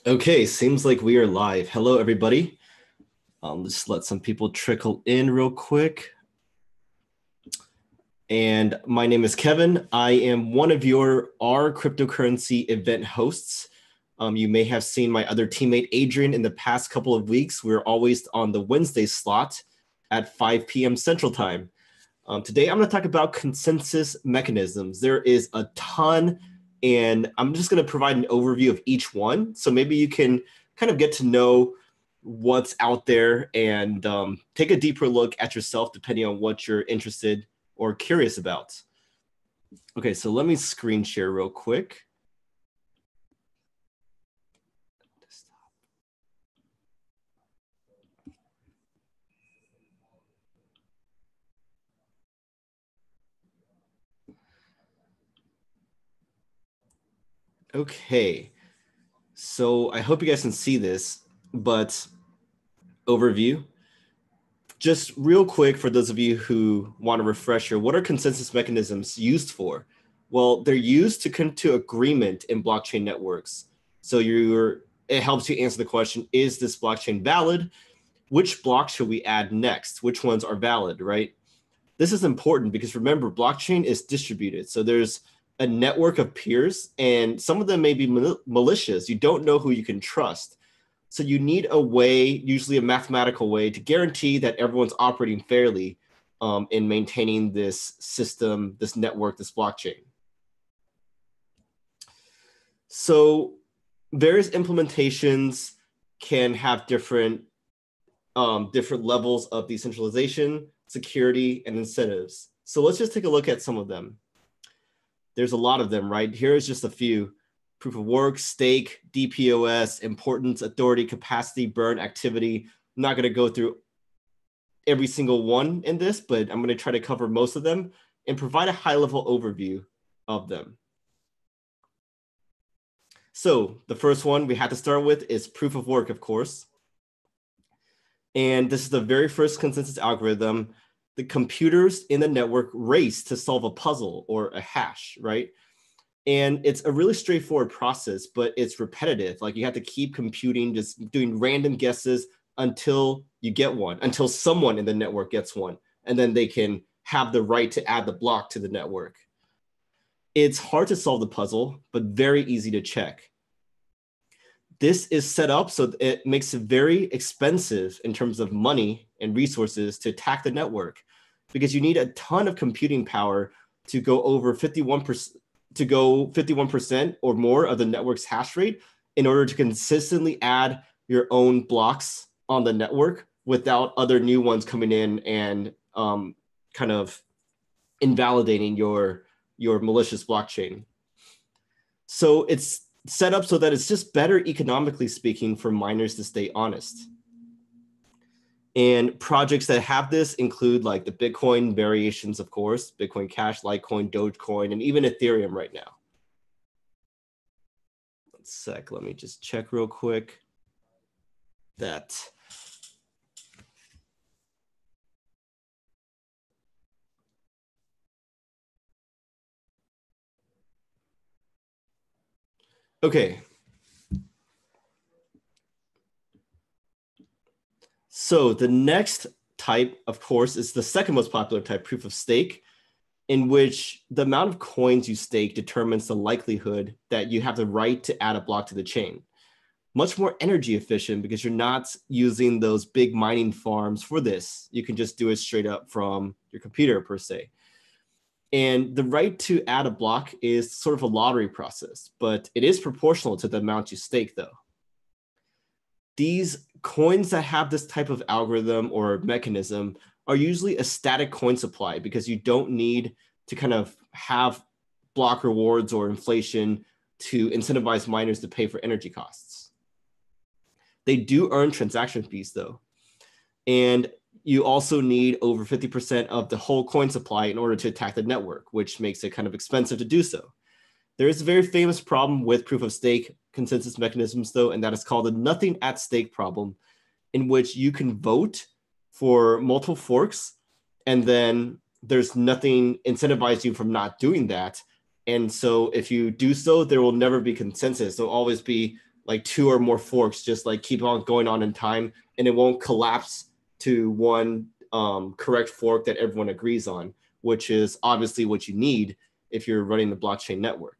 Okay, seems like we are live. Hello, everybody. Just let some people trickle in real quick. And my name is Kevin. I am one of our cryptocurrency event hosts. You may have seen my other teammate, Adrian, in the past couple of weeks. We're always on the Wednesday slot at 5 p.m. Central Time. Today, I'm going to talk about consensus mechanisms. There is a ton, and I'm just going to provide an overview of each one. So maybe you can kind of get to know what's out there and take a deeper look at yourself depending on what you're interested or curious about. Okay, so let me screen share real quick. Okay, so I hope you guys can see this, but overview. Just real quick, for those of you who want a refresher, what are consensus mechanisms used for? Well, they're used to come to agreement in blockchain networks. So it helps you answer the question, is this blockchain valid? Which block should we add next? Which ones are valid, right? This is important because remember, blockchain is distributed. So there's a network of peers, and some of them may be malicious. You don't know who you can trust. So you need a way, usually a mathematical way, to guarantee that everyone's operating fairly in maintaining this system, this network, this blockchain. So various implementations can have different levels of decentralization, security, and incentives. So let's just take a look at some of them. There's a lot of them, right? Here's just a few. Proof of work, stake, DPoS, importance, authority, capacity, burn, activity. I'm not going to go through every single one in this, but I'm going to try to cover most of them and provide a high-level overview of them. So the first one we have to start with is proof of work, of course. And this is the very first consensus algorithm. The computers in the network race to solve a puzzle or a hash, right? And it's a really straightforward process, but it's repetitive. Like you have to keep computing, just doing random guesses until you get one, until someone in the network gets one. And then they can have the right to add the block to the network. It's hard to solve the puzzle, but very easy to check. This is set up so it makes it very expensive in terms of money and resources to attack the network, because you need a ton of computing power to go over 51% or more of the network's hash rate in order to consistently add your own blocks on the network without other new ones coming in and kind of invalidating your malicious blockchain. So it's set up so that it's just better economically speaking for miners to stay honest. And projects that have this include like the Bitcoin variations, of course, Bitcoin Cash, Litecoin, Dogecoin, and even Ethereum right now. One sec, let me just check real quick that. Okay. So the next type, of course, is the second most popular type, proof of stake, in which the amount of coins you stake determines the likelihood that you have the right to add a block to the chain. Much more energy efficient because you're not using those big mining farms for this. You can just do it straight up from your computer per se. And the right to add a block is sort of a lottery process, but it is proportional to the amount you stake though. These coins that have this type of algorithm or mechanism are usually a static coin supply because you don't need to kind of have block rewards or inflation to incentivize miners to pay for energy costs. They do earn transaction fees though. And you also need over 50% of the whole coin supply in order to attack the network, which makes it kind of expensive to do so. There is a very famous problem with proof of stake consensus mechanisms though, and that is called the nothing at stake problem, in which you can vote for multiple forks and then there's nothing incentivizing you from not doing that. And so if you do so, there will never be consensus. There'll always be like two or more forks, just like keep on going on in time, and it won't collapse to one correct fork that everyone agrees on, which is obviously what you need if you're running the blockchain network.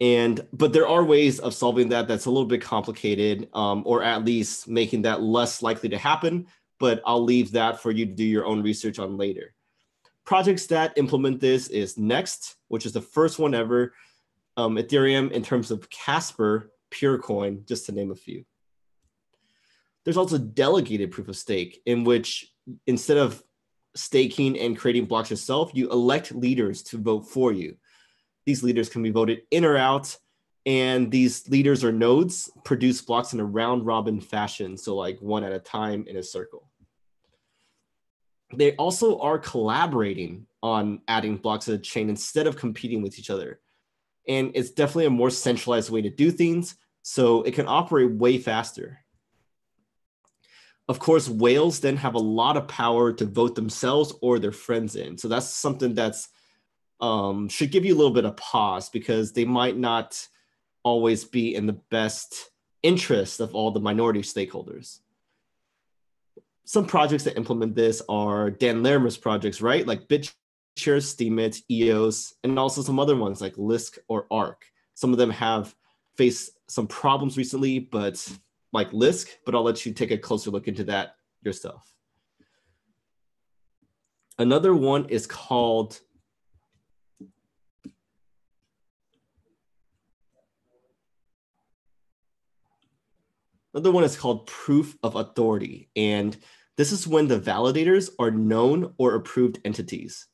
But there are ways of solving that that's a little bit complicated, or at least making that less likely to happen, but I'll leave that for you to do your own research on later. Projects that implement this is Next, which is the first one ever, Ethereum in terms of Casper, Purecoin, just to name a few. There's also Delegated proof of stake, in which instead of staking and creating blocks yourself, you elect leaders to vote for you. These leaders can be voted in or out, and these leaders or nodes produce blocks in a round robin fashion, so like one at a time in a circle. They also are collaborating on adding blocks to the chain instead of competing with each other. And it's definitely a more centralized way to do things, so it can operate way faster. Of course, whales then have a lot of power to vote themselves or their friends in. So that's something that's should give you a little bit of pause, because they might not always be in the best interest of all the minority stakeholders. Some projects that implement this are Dan Larimer's projects, right? Like BitShares, Steemit, EOS, and also some other ones like Lisk or Arc. Some of them have faced some problems recently, but like Lisk, but I'll let you take a closer look into that yourself. Another one is called proof of authority. And this is when the validators are known or approved entities.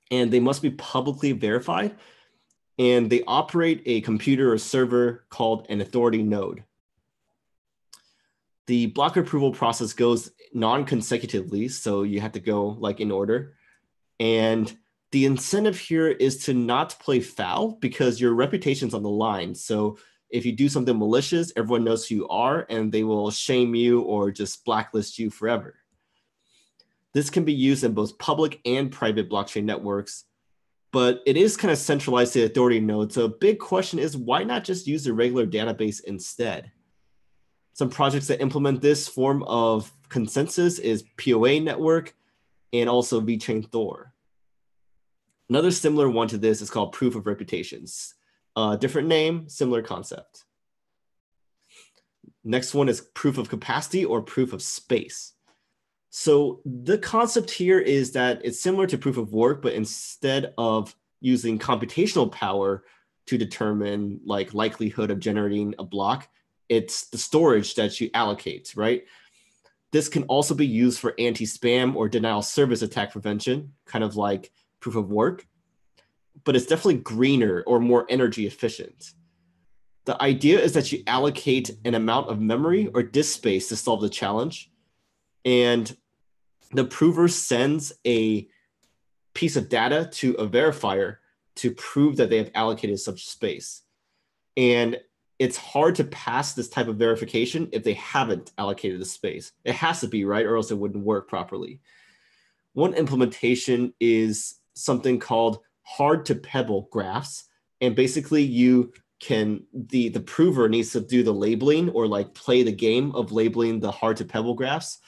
And they must be publicly verified. And they operate a computer or server called an authority node. The block approval process goes non-consecutively, so you have to go like in order. And the incentive here is to not play foul, because your reputation's on the line. So if you do something malicious, everyone knows who you are, and they will shame you or just blacklist you forever. This can be used in both public and private blockchain networks, but it is kind of centralized to the authority node. So a big question is, why not just use a regular database instead? Some projects that implement this form of consensus is POA Network and also VChain Thor. Another similar one to this is called proof of reputations. Different name, similar concept. Next one is proof of capacity or proof of space. So the concept here is that it's similar to proof of work, but instead of using computational power to determine like likelihood of generating a block, it's the storage that you allocate, right? This can also be used for anti-spam or denial of service attack prevention, kind of like proof of work, but it's definitely greener or more energy efficient. The idea is that you allocate an amount of memory or disk space to solve the challenge, and the prover sends a piece of data to a verifier to prove that they have allocated such space. And it's hard to pass this type of verification if they haven't allocated the space. It has to be, right? Or else it wouldn't work properly. One implementation is something called hard to pebble graphs. And basically the prover needs to do the labeling or like play the game of labeling the hard to pebble graphs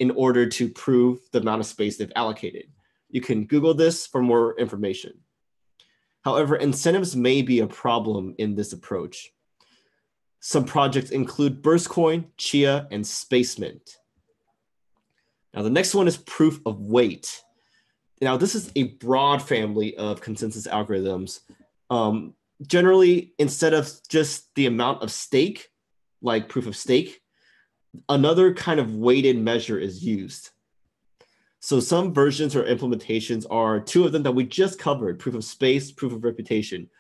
in order to prove the amount of space they've allocated. You can Google this for more information. However, incentives may be a problem in this approach. Some projects include Burstcoin, Chia, and Spacemint. Now, the next one is proof of weight. Now, this is a broad family of consensus algorithms. Generally, instead of just the amount of stake, like proof of stake, another kind of weighted measure is used. So some versions or implementations are two of them that we just covered: proof of space, proof of reputation.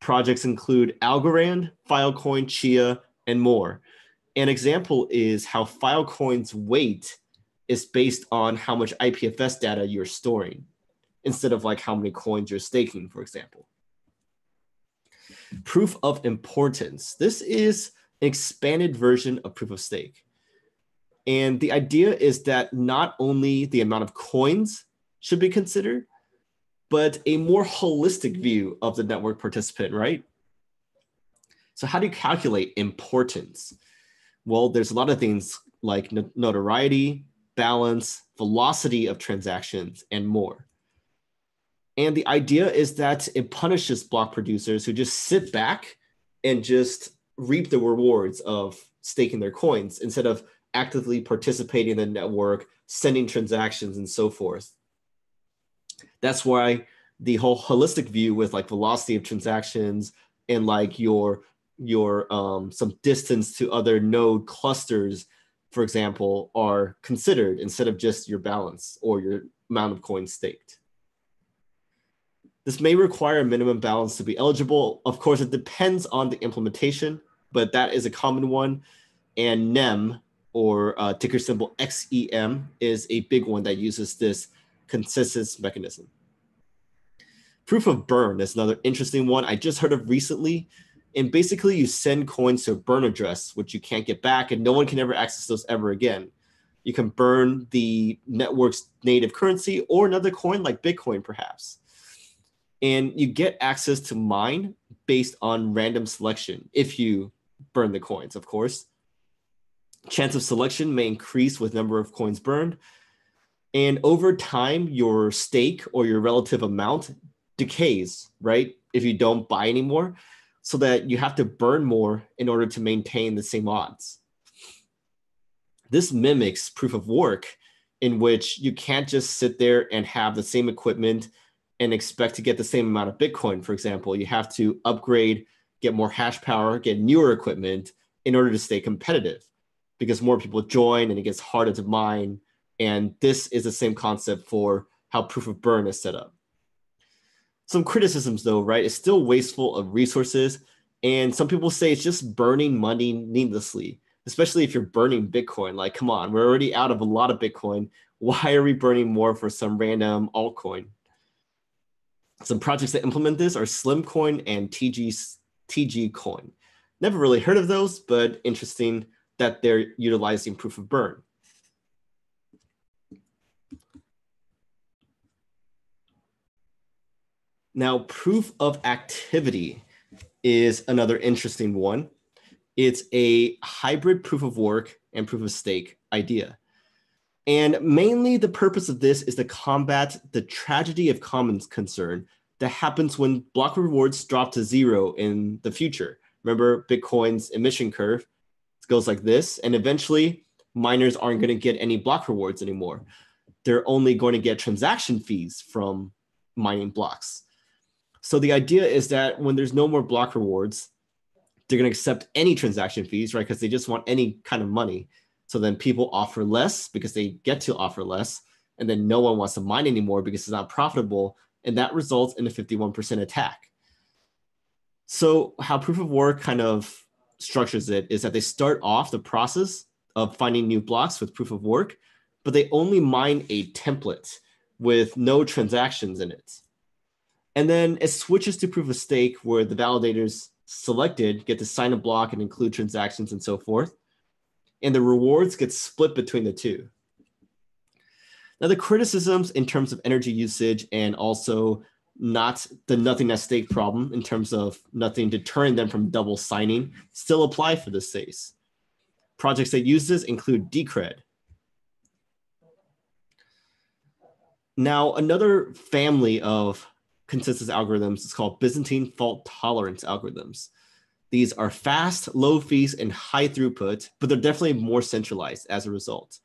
Projects include Algorand, Filecoin, Chia, and more. An example is how Filecoin's weight is based on how much IPFS data you're storing, instead of like how many coins you're staking, for example. Proof of importance. This is an expanded version of proof of stake. And the idea is that not only the amount of coins should be considered, but a more holistic view of the network participant, right? So how do you calculate importance? Well, there's a lot of things like notoriety, balance, velocity of transactions, and more. And the idea is that it punishes block producers who just sit back and just reap the rewards of staking their coins instead of actively participating in the network, sending transactions, and so forth. That's why the whole holistic view with like velocity of transactions and like your some distance to other node clusters, for example, are considered instead of just your balance or your amount of coins staked. This may require a minimum balance to be eligible. Of course, it depends on the implementation, but that is a common one. And NEM, or ticker symbol XEM, is a big one that uses this consensus mechanism. Proof of burn is another interesting one I just heard of recently. And basically, you send coins to a burn address, which you can't get back, and no one can ever access those ever again. You can burn the network's native currency or another coin like Bitcoin, perhaps. And you get access to mine based on random selection if you burn the coins, of course. Chance of selection may increase with number of coins burned. And over time, your stake or your relative amount decays, right? If you don't buy anymore, so that you have to burn more in order to maintain the same odds. This mimics proof of work, in which you can't just sit there and have the same equipment and expect to get the same amount of Bitcoin, for example. You have to upgrade, get more hash power, get newer equipment in order to stay competitive, because more people join and it gets harder to mine. And this is the same concept for how proof of burn is set up. Some criticisms though, right? It's still wasteful of resources. And some people say it's just burning money needlessly, especially if you're burning Bitcoin. Like, come on, we're already out of a lot of Bitcoin. Why are we burning more for some random altcoin? Some projects that implement this are Slimcoin and TG Coin. Never really heard of those, but interesting that they're utilizing proof of burn. Now, proof of activity is another interesting one. It's a hybrid proof of work and proof of stake idea. And mainly the purpose of this is to combat the tragedy of commons concern that happens when block rewards drop to zero in the future. Remember Bitcoin's emission curve? It goes like this, and eventually miners aren't going to get any block rewards anymore. They're only going to get transaction fees from mining blocks. So the idea is that when there's no more block rewards, they're going to accept any transaction fees, right? Because they just want any kind of money. So then people offer less because they get to offer less. And then no one wants to mine anymore because it's not profitable. And that results in a 51% attack. So how proof of work kind of structures it is that they start off the process of finding new blocks with proof of work, but they only mine a template with no transactions in it. And then it switches to proof of stake, where the validators selected get to sign a block and include transactions and so forth. And the rewards get split between the two. Now, the criticisms in terms of energy usage and also not the nothing at stake problem in terms of nothing deterring them from double signing still apply for this case. Projects that use this include Decred. Now, another family of consensus algorithms is called Byzantine fault tolerance algorithms. These are fast, low fees, and high throughput, but they're definitely more centralized as a result.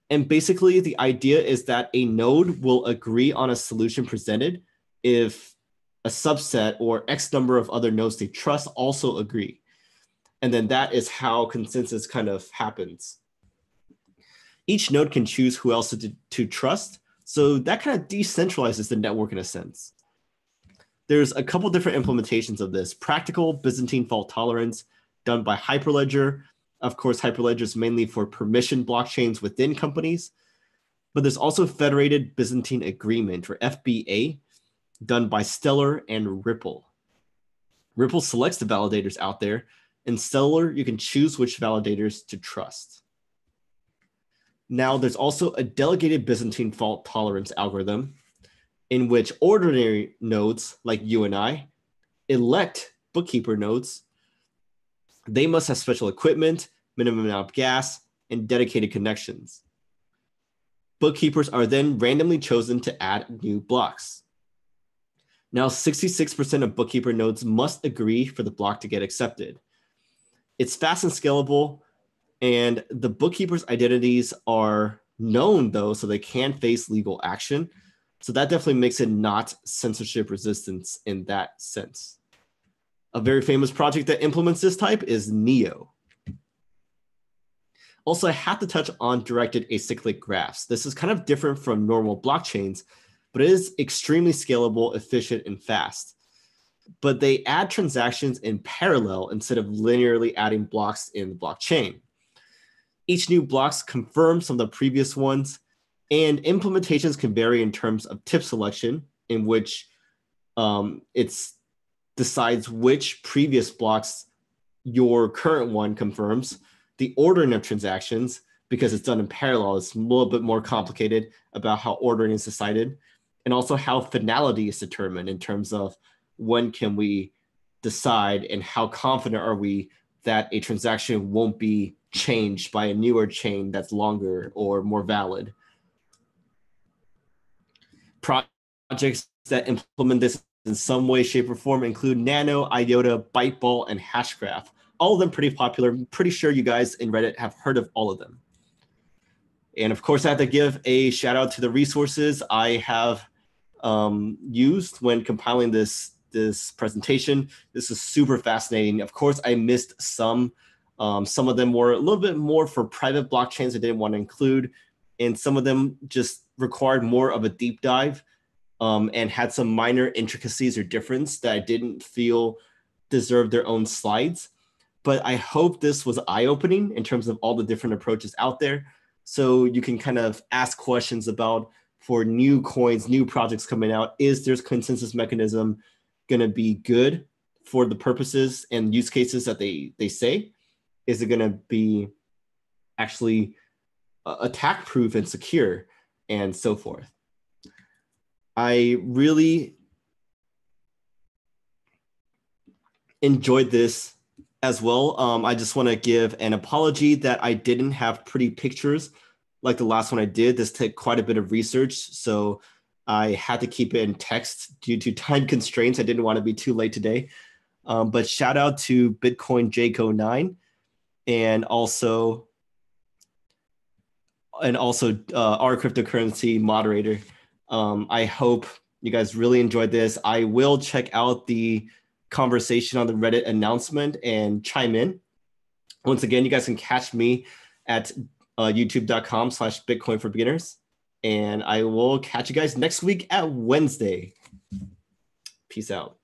And basically, the idea is that a node will agree on a solution presented if a subset or X number of other nodes they trust also agree. And then that is how consensus kind of happens. Each node can choose who else to trust. So that kind of decentralizes the network in a sense. There's a couple different implementations of this. Practical Byzantine fault tolerance done by Hyperledger. Of course, Hyperledger is mainly for permission blockchains within companies. But there's also Federated Byzantine Agreement, or FBA, done by Stellar and Ripple. Ripple selects the validators out there. In Stellar, you can choose which validators to trust. Now, there's also a delegated Byzantine fault tolerance algorithm in which ordinary nodes like you and I elect bookkeeper nodes. They must have special equipment, minimum amount of gas, and dedicated connections. Bookkeepers are then randomly chosen to add new blocks. Now, 66% of bookkeeper nodes must agree for the block to get accepted. It's fast and scalable, and the bookkeepers' identities are known, though, so they can face legal action. So that definitely makes it not censorship resistance in that sense. A very famous project that implements this type is Neo. Also, I have to touch on directed acyclic graphs. This is kind of different from normal blockchains, but it is extremely scalable, efficient, and fast. But they add transactions in parallel instead of linearly adding blocks in the blockchain. Each new block confirms some of the previous ones, and implementations can vary in terms of tip selection, in which it decides which previous blocks your current one confirms. The ordering of transactions, because it's done in parallel, is a little bit more complicated about how ordering is decided, and also how finality is determined in terms of when can we decide and how confident are we that a transaction won't be changed by a newer chain that's longer or more valid. Projects that implement this in some way, shape, or form include Nano, IOTA, Byteball, and Hashgraph. All of them pretty popular. I'm pretty sure you guys in Reddit have heard of all of them. And of course, I have to give a shout out to the resources I have used when compiling this presentation. This is super fascinating. Of course, I missed some. Some of them were a little bit more for private blockchains I didn't want to include, and some of them just required more of a deep dive and had some minor intricacies or difference that I didn't feel deserved their own slides. But I hope this was eye-opening in terms of all the different approaches out there. So you can kind of ask questions about, for new coins, new projects coming out, is their consensus mechanism going to be good for the purposes and use cases that they say? Is it going to be actually attack-proof and secure, and so forth? I really enjoyed this as well. I just want to give an apology that I didn't have pretty pictures like the last one I did. This took quite a bit of research, so I had to keep it in text due to time constraints. I didn't want to be too late today. But shout out to Bitcoin JCO9 and also our cryptocurrency moderator. I hope you guys really enjoyed this. I will check out the conversation on the Reddit announcement and chime in. Once again, you guys can catch me at youtube.com/Bitcoin for beginners. And I will catch you guys next week at Wednesday. Peace out.